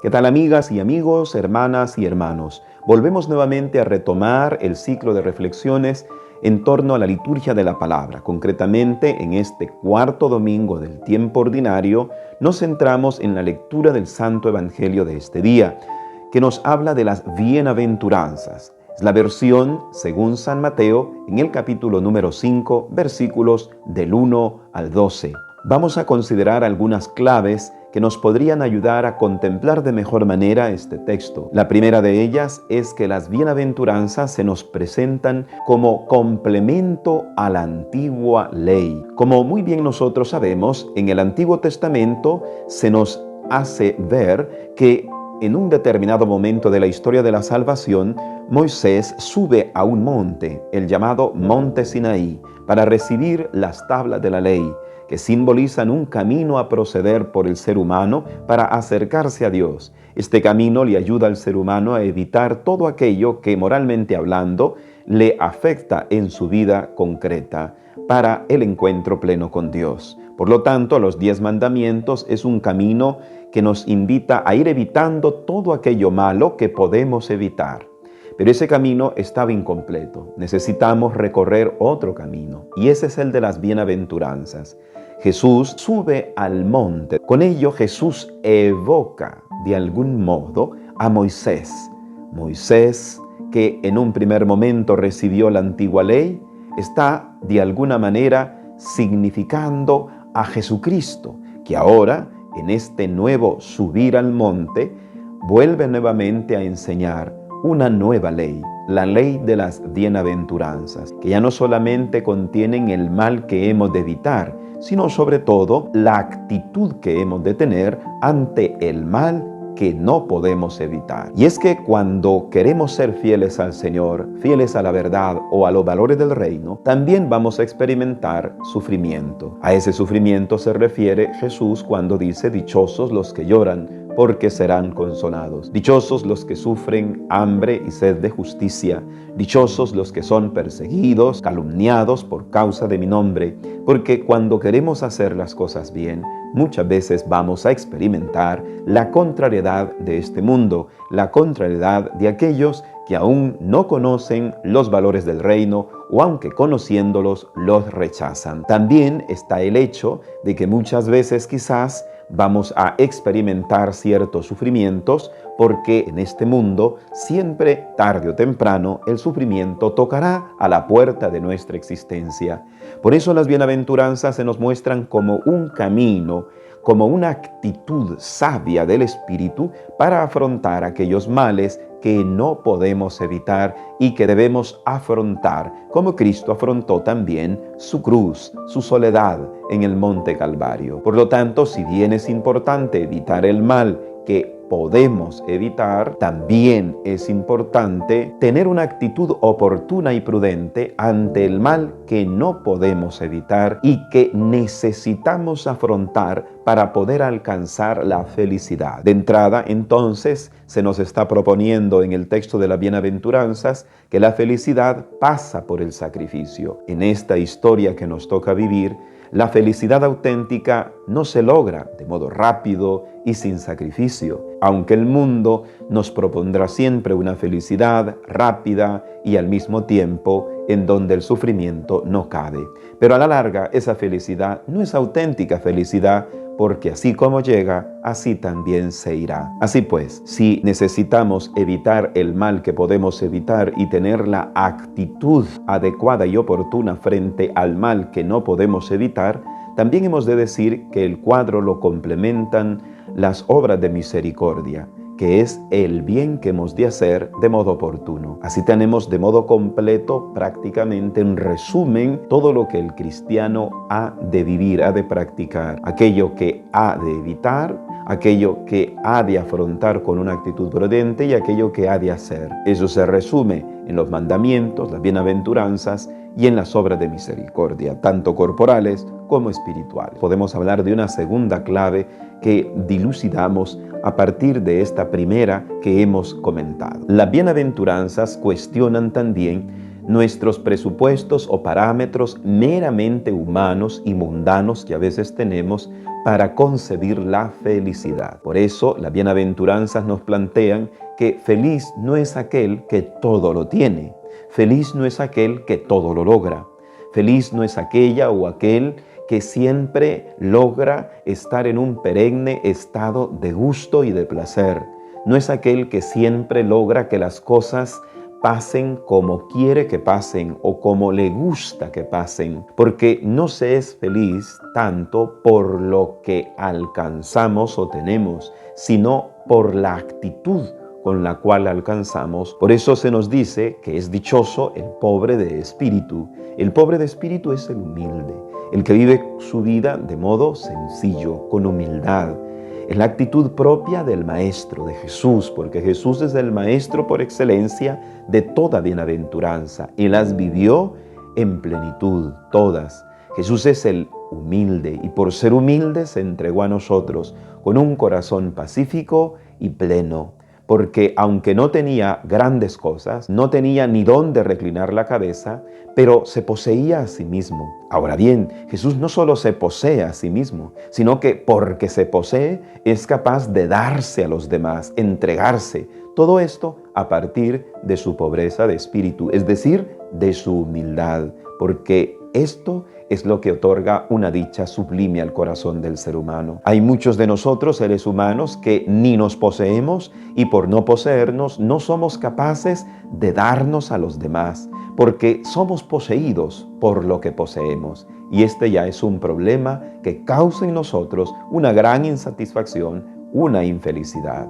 ¿Qué tal, amigas y amigos, hermanas y hermanos? Volvemos nuevamente a retomar el ciclo de reflexiones en torno a la liturgia de la palabra. Concretamente, en este cuarto domingo del tiempo ordinario, nos centramos en la lectura del Santo Evangelio de este día, que nos habla de las bienaventuranzas. Es la versión según San Mateo en el capítulo número 5, versículos del 1 al 12. Vamos a considerar algunas claves que nos podrían ayudar a contemplar de mejor manera este texto. La primera de ellas es que las bienaventuranzas se nos presentan como complemento a la antigua ley. Como muy bien nosotros sabemos, en el Antiguo Testamento se nos hace ver que en un determinado momento de la historia de la salvación, Moisés sube a un monte, el llamado Monte Sinaí, para recibir las tablas de la ley, que simbolizan un camino a proceder por el ser humano para acercarse a Dios. Este camino le ayuda al ser humano a evitar todo aquello que, moralmente hablando, le afecta en su vida concreta para el encuentro pleno con Dios. Por lo tanto, los 10 mandamientos es un camino que nos invita a ir evitando todo aquello malo que podemos evitar. Pero ese camino estaba incompleto. Necesitamos recorrer otro camino, y ese es el de las bienaventuranzas. Jesús sube al monte. Con ello Jesús evoca de algún modo a Moisés. Moisés, que en un primer momento recibió la antigua ley, está de alguna manera significando a Jesucristo, que ahora, en este nuevo subir al monte, vuelve nuevamente a enseñar una nueva ley, la ley de las bienaventuranzas, que ya no solamente contienen el mal que hemos de evitar, sino sobre todo la actitud que hemos de tener ante el mal que no podemos evitar. Y es que cuando queremos ser fieles al Señor, fieles a la verdad o a los valores del reino, también vamos a experimentar sufrimiento. A ese sufrimiento se refiere Jesús cuando dice: dichosos los que lloran, porque serán consolados. Dichosos los que sufren hambre y sed de justicia. Dichosos los que son perseguidos, calumniados por causa de mi nombre. Porque cuando queremos hacer las cosas bien, muchas veces vamos a experimentar la contrariedad de este mundo, la contrariedad de aquellos que aún no conocen los valores del reino o aunque conociéndolos los rechazan. También está el hecho de que muchas veces quizás vamos a experimentar ciertos sufrimientos porque en este mundo siempre, tarde o temprano, el sufrimiento tocará a la puerta de nuestra existencia. Por eso las bienaventuranzas se nos muestran como un camino, como una actitud sabia del espíritu para afrontar aquellos males que no podemos evitar y que debemos afrontar, como Cristo afrontó también su cruz, su soledad en el Monte Calvario. Por lo tanto, si bien es importante evitar el mal que podemos evitar, también es importante tener una actitud oportuna y prudente ante el mal que no podemos evitar y que necesitamos afrontar para poder alcanzar la felicidad. De entrada, entonces, se nos está proponiendo en el texto de las bienaventuranzas que la felicidad pasa por el sacrificio. En esta historia que nos toca vivir, la felicidad auténtica no se logra de modo rápido y sin sacrificio, aunque el mundo nos propondrá siempre una felicidad rápida y al mismo tiempo en donde el sufrimiento no cabe. Pero a la larga esa felicidad no es auténtica felicidad, porque así como llega, así también se irá. Así pues, si necesitamos evitar el mal que podemos evitar y tener la actitud adecuada y oportuna frente al mal que no podemos evitar, también hemos de decir que el cuadro lo complementan las obras de misericordia, que es el bien que hemos de hacer de modo oportuno. Así tenemos de modo completo, prácticamente en resumen, todo lo que el cristiano ha de vivir, ha de practicar, aquello que ha de evitar, aquello que ha de afrontar con una actitud prudente y aquello que ha de hacer. Eso se resume en los mandamientos, las bienaventuranzas y en las obras de misericordia, tanto corporales como espirituales. Podemos hablar de una segunda clave que dilucidamos a partir de esta primera que hemos comentado. Las bienaventuranzas cuestionan también nuestros presupuestos o parámetros meramente humanos y mundanos que a veces tenemos para concebir la felicidad. Por eso las bienaventuranzas nos plantean que feliz no es aquel que todo lo tiene, feliz no es aquel que todo lo logra, feliz no es aquella o aquel que siempre logra estar en un perenne estado de gusto y de placer. No es aquel que siempre logra que las cosas pasen como quiere que pasen o como le gusta que pasen, porque no se es feliz tanto por lo que alcanzamos o tenemos, sino por la actitud con la cual alcanzamos. Por eso se nos dice que es dichoso el pobre de espíritu. El pobre de espíritu es el humilde, el que vive su vida de modo sencillo, con humildad. Es la actitud propia del Maestro, de Jesús, porque Jesús es el Maestro por excelencia de toda bienaventuranza. Él las vivió en plenitud, todas. Jesús es el humilde y por ser humilde se entregó a nosotros con un corazón pacífico y pleno. Porque aunque no tenía grandes cosas, no tenía ni dónde reclinar la cabeza, pero se poseía a sí mismo. Ahora bien, Jesús no solo se posee a sí mismo, sino que porque se posee es capaz de darse a los demás, entregarse. Todo esto a partir de su pobreza de espíritu, es decir, de su humildad, porque esto es lo que otorga una dicha sublime al corazón del ser humano. Hay muchos de nosotros, seres humanos, que ni nos poseemos y por no poseernos no somos capaces de darnos a los demás, porque somos poseídos por lo que poseemos. Y este ya es un problema que causa en nosotros una gran insatisfacción, una infelicidad.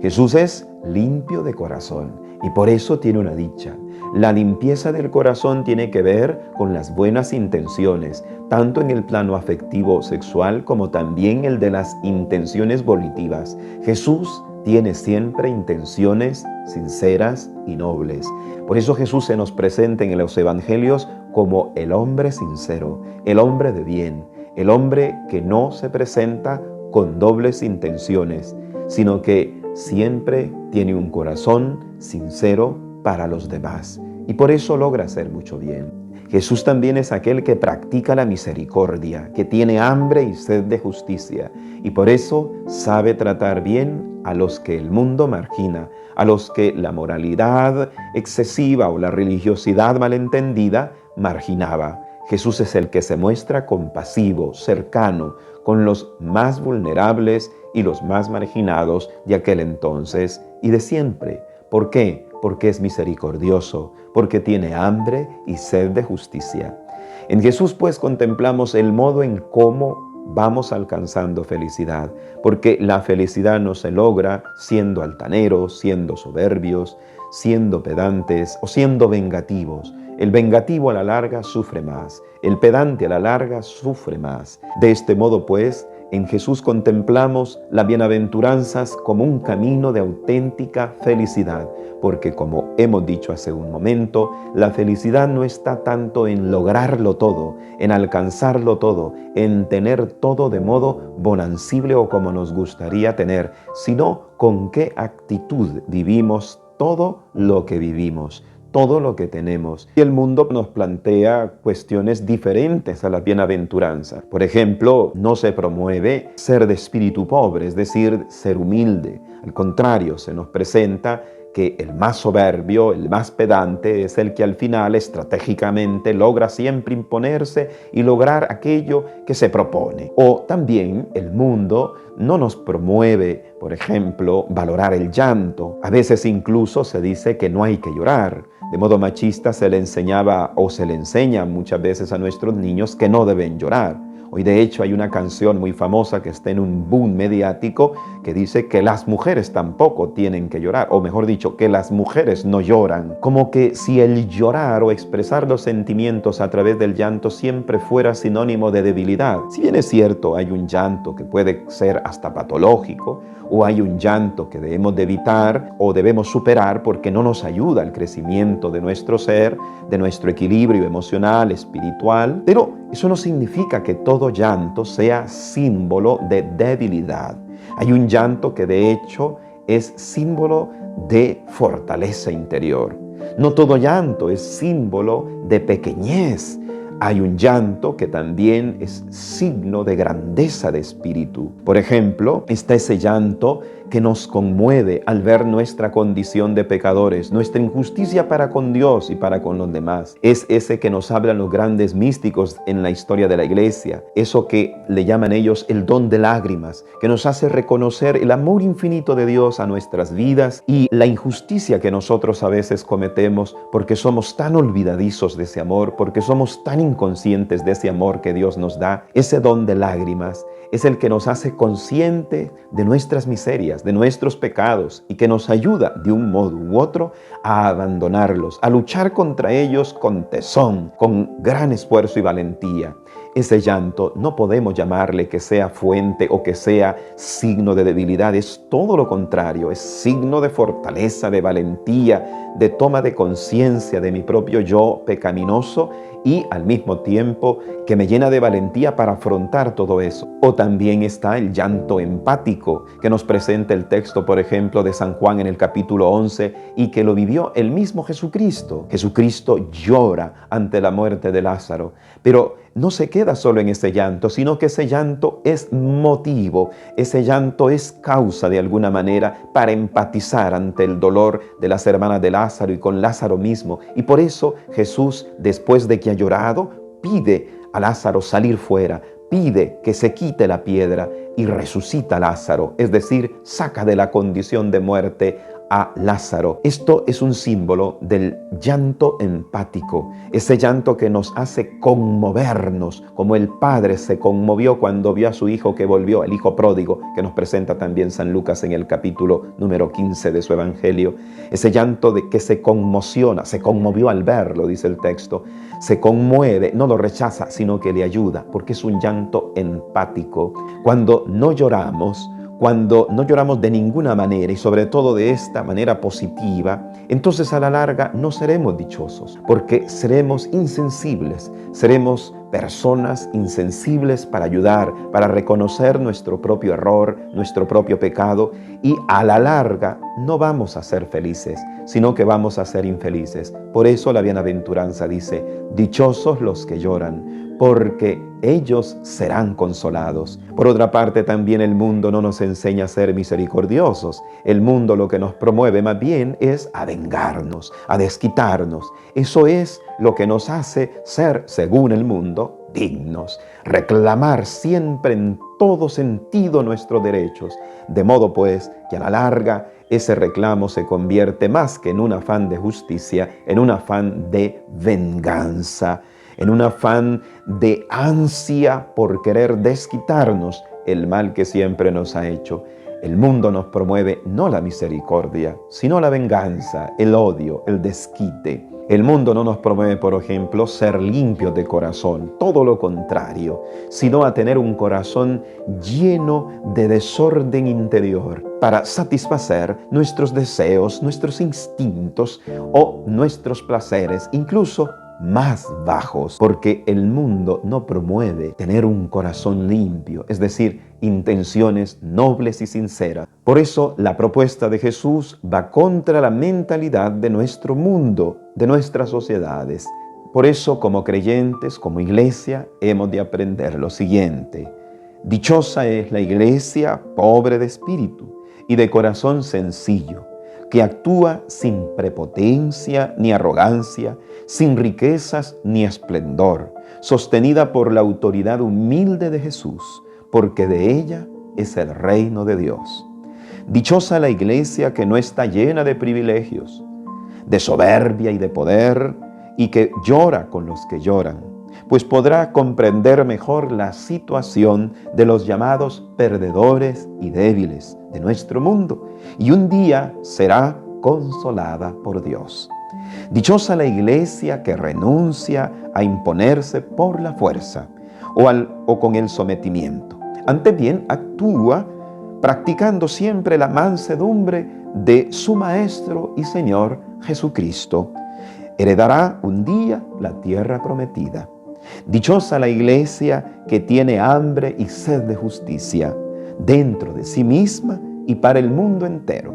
Jesús es limpio de corazón y por eso tiene una dicha. La limpieza del corazón tiene que ver con las buenas intenciones, tanto en el plano afectivo sexual como también el de las intenciones volitivas. Jesús tiene siempre intenciones sinceras y nobles. Por eso Jesús se nos presenta en los evangelios como el hombre sincero, el hombre de bien, el hombre que no se presenta con dobles intenciones, sino que siempre tiene un corazón sincero para los demás y por eso logra hacer mucho bien. Jesús también es aquel que practica la misericordia, que tiene hambre y sed de justicia y por eso sabe tratar bien a los que el mundo margina, a los que la moralidad excesiva o la religiosidad malentendida marginaba. Jesús es el que se muestra compasivo, cercano, con los más vulnerables y los más marginados de aquel entonces y de siempre. ¿Por qué? Porque es misericordioso, porque tiene hambre y sed de justicia. En Jesús pues contemplamos el modo en cómo vamos alcanzando felicidad, porque la felicidad no se logra siendo altaneros, siendo soberbios, siendo pedantes o siendo vengativos. El vengativo a la larga sufre más, el pedante a la larga sufre más. De este modo pues, en Jesús contemplamos las bienaventuranzas como un camino de auténtica felicidad, porque como hemos dicho hace un momento, la felicidad no está tanto en lograrlo todo, en alcanzarlo todo, en tener todo de modo bonancible o como nos gustaría tener, sino con qué actitud vivimos todo lo que vivimos, todo lo que tenemos. Y el mundo nos plantea cuestiones diferentes a la bienaventuranza. Por ejemplo, no se promueve ser de espíritu pobre, es decir, ser humilde. Al contrario, se nos presenta que el más soberbio, el más pedante, es el que al final estratégicamente logra siempre imponerse y lograr aquello que se propone. O también el mundo no nos promueve, por ejemplo, valorar el llanto. A veces incluso se dice que no hay que llorar. De modo machista se le enseñaba o se le enseña muchas veces a nuestros niños que no deben llorar. Hoy de hecho hay una canción muy famosa que está en un boom mediático que dice que las mujeres tampoco tienen que llorar, o mejor dicho, que las mujeres no lloran. Como que si el llorar o expresar los sentimientos a través del llanto siempre fuera sinónimo de debilidad. Si bien es cierto, hay un llanto que puede ser hasta patológico, o hay un llanto que debemos de evitar o debemos superar porque no nos ayuda al crecimiento de nuestro ser, de nuestro equilibrio emocional, espiritual, pero eso no significa que todo llanto sea símbolo de debilidad. Hay un llanto que de hecho es símbolo de fortaleza interior. No todo llanto es símbolo de pequeñez. Hay un llanto que también es signo de grandeza de espíritu. Por ejemplo, está ese llanto que nos conmueve al ver nuestra condición de pecadores, nuestra injusticia para con Dios y para con los demás. Es ese que nos hablan los grandes místicos en la historia de la iglesia, eso que le llaman ellos el don de lágrimas, que nos hace reconocer el amor infinito de Dios a nuestras vidas y la injusticia que nosotros a veces cometemos porque somos tan olvidadizos de ese amor, porque somos tan inconscientes de ese amor que Dios nos da. Ese don de lágrimas es el que nos hace consciente de nuestras miserias, de nuestros pecados y que nos ayuda de un modo u otro a abandonarlos, a luchar contra ellos con tesón, con gran esfuerzo y valentía. Ese llanto no podemos llamarle que sea fuente o que sea signo de debilidad, es todo lo contrario, es signo de fortaleza, de valentía, de toma de conciencia de mi propio yo pecaminoso y al mismo tiempo que me llena de valentía para afrontar todo eso. O también está el llanto empático que nos presenta el texto, por ejemplo, de San Juan en el capítulo 11 y que lo vivió el mismo Jesucristo. Jesucristo llora ante la muerte de Lázaro, pero no se queda solo en ese llanto, sino que ese llanto es motivo, ese llanto es causa de alguna manera para empatizar ante el dolor de las hermanas de Lázaro y con Lázaro mismo. Y por eso Jesús, después de que ha llorado, pide a Lázaro salir fuera, pide que se quite la piedra y resucita a Lázaro, es decir, saca de la condición de muerte a Lázaro. Esto es un símbolo del llanto empático, ese llanto que nos hace conmovernos, como el padre se conmovió cuando vio a su hijo que volvió, el hijo pródigo, que nos presenta también San Lucas en el capítulo número 15 de su evangelio. Ese llanto de que se conmociona, se conmovió al verlo, dice el texto, se conmueve, no lo rechaza, sino que le ayuda, porque es un llanto empático. Cuando no lloramos de ninguna manera y sobre todo de esta manera positiva, entonces a la larga no seremos dichosos porque seremos insensibles, seremos personas insensibles para ayudar, para reconocer nuestro propio error, nuestro propio pecado y a la larga no vamos a ser felices, sino que vamos a ser infelices. Por eso la bienaventuranza dice, dichosos los que lloran, porque ellos serán consolados. Por otra parte, también el mundo no nos enseña a ser misericordiosos. El mundo lo que nos promueve más bien es a vengarnos, a desquitarnos. Eso es lo que nos hace ser, según el mundo, dignos. Reclamar siempre en todo sentido nuestros derechos. De modo pues que a la larga ese reclamo se convierte más que en un afán de justicia, en un afán de venganza, en un afán de ansia por querer desquitarnos el mal que siempre nos ha hecho. El mundo nos promueve no la misericordia, sino la venganza, el odio, el desquite. El mundo no nos promueve, por ejemplo, ser limpios de corazón, todo lo contrario, sino a tener un corazón lleno de desorden interior para satisfacer nuestros deseos, nuestros instintos o nuestros placeres, incluso más bajos, porque el mundo no promueve tener un corazón limpio, es decir, intenciones nobles y sinceras. Por eso la propuesta de Jesús va contra la mentalidad de nuestro mundo, de nuestras sociedades. Por eso, como creyentes, como iglesia, hemos de aprender lo siguiente. Dichosa es la iglesia pobre de espíritu y de corazón sencillo, que actúa sin prepotencia ni arrogancia, sin riquezas ni esplendor, sostenida por la autoridad humilde de Jesús, porque de ella es el reino de Dios. Dichosa la iglesia que no está llena de privilegios, de soberbia y de poder, y que llora con los que lloran, pues podrá comprender mejor la situación de los llamados perdedores y débiles de nuestro mundo, y un día será consolada por Dios. Dichosa la iglesia que renuncia a imponerse por la fuerza o con el sometimiento. Antes bien, actúa practicando siempre la mansedumbre de su Maestro y Señor Jesucristo. Heredará un día la tierra prometida. Dichosa la iglesia que tiene hambre y sed de justicia dentro de sí misma y para el mundo entero,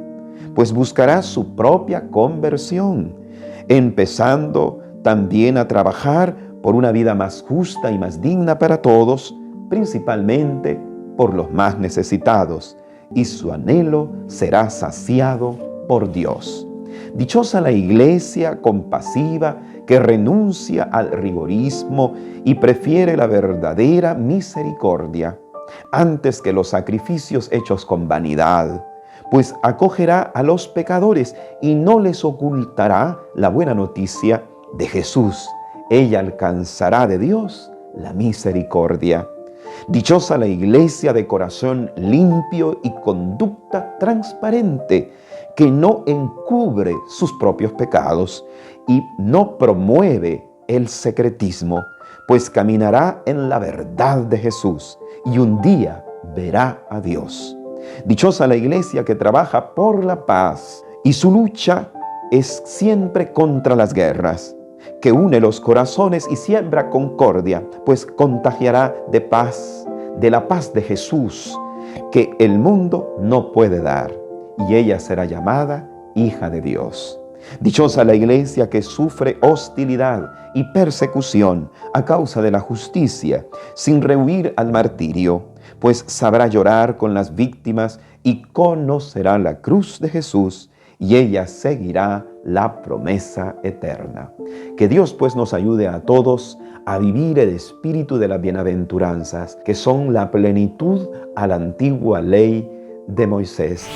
pues buscará su propia conversión. empezando también a trabajar por una vida más justa y más digna para todos, principalmente por los más necesitados, y su anhelo será saciado por Dios. Dichosa la iglesia compasiva que renuncia al rigorismo y prefiere la verdadera misericordia antes que los sacrificios hechos con vanidad, pues acogerá a los pecadores y no les ocultará la buena noticia de Jesús. Ella alcanzará de Dios la misericordia. Dichosa la iglesia de corazón limpio y conducta transparente, que no encubre sus propios pecados y no promueve el secretismo, pues caminará en la verdad de Jesús y un día verá a Dios. Dichosa la iglesia que trabaja por la paz y su lucha es siempre contra las guerras, que une los corazones y siembra concordia, pues contagiará de paz, de la paz de Jesús, que el mundo no puede dar, y ella será llamada hija de Dios. Dichosa la iglesia que sufre hostilidad y persecución a causa de la justicia, sin rehuir al martirio, pues sabrá llorar con las víctimas y conocerá la cruz de Jesús, y ella seguirá la promesa eterna. Que Dios pues nos ayude a todos a vivir el espíritu de las bienaventuranzas, que son la plenitud a la antigua ley de Moisés.